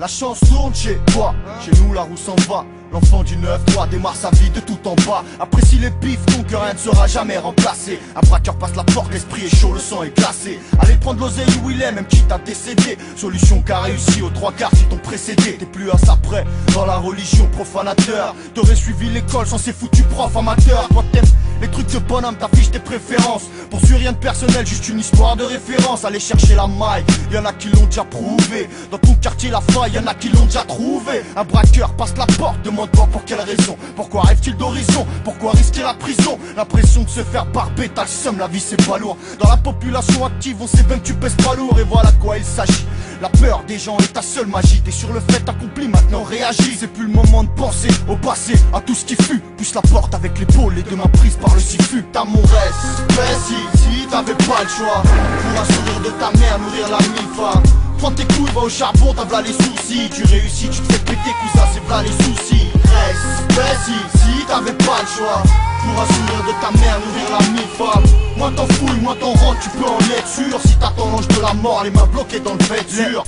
La chance tourne chez toi, chez nous la roue s'en va. L'enfant du 9-3 démarre sa vie de tout en bas. Apprécie les pifs donc que rien ne sera jamais remplacé. Un braqueur passe la porte, l'esprit est chaud, le sang est glacé. Allez prendre l'oseille où il est, même quitte à décéder. Solution qu'a réussi aux 3/4 si t'ont précédé. T'es plus un sapré dans la religion profanateur. T'aurais suivi l'école sans ces foutus profs amateurs. Toi t'aimes les trucs de bonhomme, t'affiches tes préférences. Poursuis rien de personnel, juste une histoire de référence. Allez chercher la maille, y'en a qui l'ont déjà prouvé. Dans ton quartier la faille, y'en a qui l'ont déjà trouvé. Un braqueur passe la porte, demande-toi pour quelle raison. Pourquoi rêve-t-il d'horizon? Pourquoi risquer la prison? L'impression de se faire barber, t'as le seum, la vie c'est pas lourd. Dans la population active, on sait bien que tu pèses pas lourd. Et voilà de quoi il s'agit. La peur des gens est ta seule magie. T'es sur le fait accompli, maintenant réagis. C'est plus le moment de penser au passé, à tout ce qui fut. Pousse la porte avec l'épaule, les deux mains prises par le sifflu. T'as mon reste, si t'avais pas le choix. Pour un sourire de ta mère, nourrir la mi-femme. Prends tes couilles, va au charbon, t'as v'là les soucis. Tu réussis, tu te fais péter, cousin, c'est v'là les soucis. Reste, si t'avais pas le choix. Pour un sourire de ta mère, nourrir la mi-femme. Moins t'en fouilles, moins t'en rentres, tu peux en être sûr. Si t'attends l'ange de la mort, les mains bloquées dans le vêture.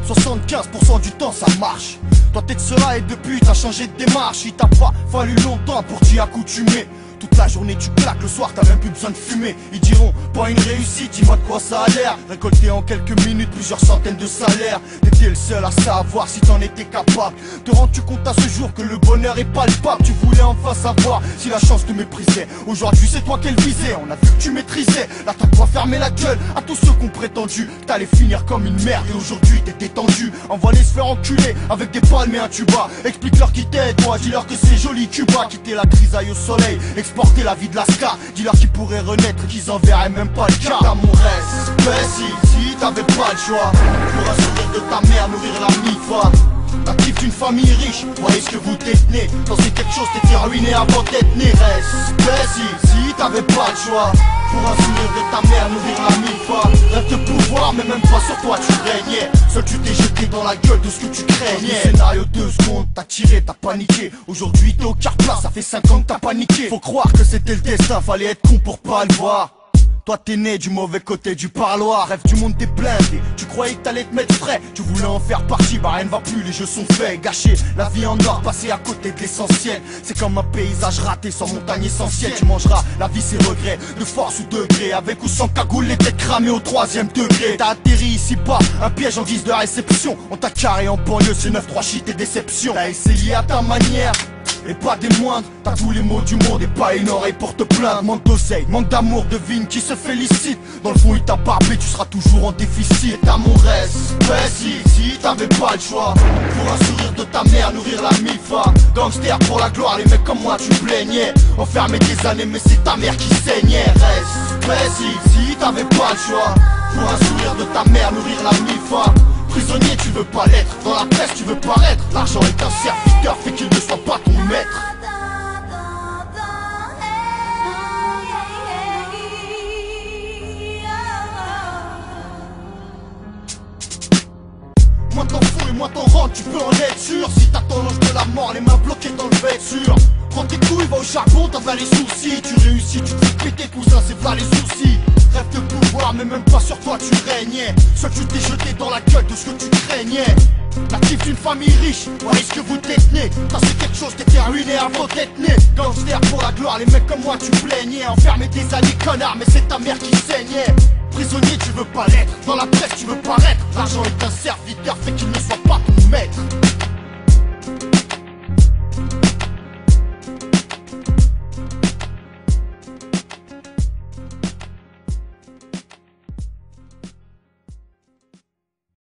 75% du temps ça marche. Toi t'es de cela et depuis t'as changé de démarche. Il t'a pas fallu longtemps pour t'y accoutumer. Toute la journée tu claques, le soir t'as même plus besoin de fumer. Ils diront pas une réussite, dis-moi de quoi ça a l'air. Récolter en quelques minutes plusieurs centaines de salaires. T'étais le seul à savoir si t'en étais capable. Te rends-tu compte à ce jour que le bonheur est palpable? Tu voulais enfin savoir si la chance te méprisait. Aujourd'hui c'est toi qu'elle visait, on a vu que tu maîtrisais. Là t'as pas fermé la gueule à tous ceux qu'on prétendu que t'allais finir comme une merde. Et aujourd'hui t'es détendu, envoie-les se faire enculer avec des palmes et un tuba. Explique-leur qui t'es toi, dis-leur que c'est joli Cuba. Quitter la grisaille au soleil, exporter la vie de la ska. Dis-leur qu'ils pourraient renaître, qu'ils en verraient même pas le cas. T'as mon reste, si t'avais pas le choix. Pour un sourire de ta mère, nourrir la mi-femme. L'actif d'une famille riche, voyez ce que vous détenez. Quand c'est quelque chose, t'étais ruiné avant d'être né. Reste, si t'avais pas le choix. Pour un sourire de ta mère, nourrir la mi-femme. Rêve de pouvoir, mais même pas sur toi tu régnais. Seul tu t'es jeté dans la gueule de ce que tu craignais. Scénario 2 secondes, t'as tiré, t'as paniqué. Aujourd'hui t'es au quart plat, ça fait 5 ans que t'as paniqué. Faut croire que c'était le destin, fallait être con pour pas le voir. Toi t'es né du mauvais côté du parloir. Rêve du monde des blindés, tu croyais que t'allais te mettre frais. Tu voulais en faire partie, bah rien ne va plus, les jeux sont faits. Gâcher la vie en or, passer à côté de l'essentiel. C'est comme un paysage raté sans montagne essentielle. Tu mangeras, la vie c'est regret, de force ou de gré. Avec ou sans cagoule, les têtes cramées au 3ème degré. T'as atterri ici pas, un piège en guise de réception. On t'a carré en banlieue, c'est 9-3 shit et déception. T'as essayé à ta manière, et pas des moindres. T'as tous les mots du monde et pas une oreille pour te plaindre. Manque d'oseille, manque d'amour, devine qui se félicite. Dans le fond il t'a barbé, tu seras toujours en déficit. Et t'as mon reste, si t'avais pas le choix. Pour un sourire de ta mère, nourrir la mi-femme. Gangster pour la gloire, les mecs comme moi tu plaignais. Enfermé des années mais c'est ta mère qui saignait. Reste, si t'avais pas le choix. Pour un sourire de ta mère, nourrir la mi-femme. Prisonnier tu veux pas l'être, dans la presse tu veux paraître. L'argent est un serviteur, fait qu'il ne soit pas ton maître. Moins t'en fous et moins t'en rentres, tu peux en être sûr. Si t'attends l'ange de la mort, les mains bloquées dans le vêture. Prends tes couilles, va au charbon, t'as v'là les soucis. Tu réussis, tu te fais péter cousin, c'est v'là les soucis. Rêve de pouvoir, mais même pas sur toi tu régnais. Seul tu t'es jeté dans la gueule de ce que tu craignais. L'actif d'une famille riche, voyez ce que vous détenez. T'as fait quelque chose, t'étais ruiné avant d'être né. Gangster pour la gloire, les mecs comme moi tu plaignais. Enfermé des années connard, mais c'est ta mère qui saignait. Prisonnier tu veux pas l'être, dans la presse tu veux paraître. L'argent est un serviteur, fait qu'il ne soit pas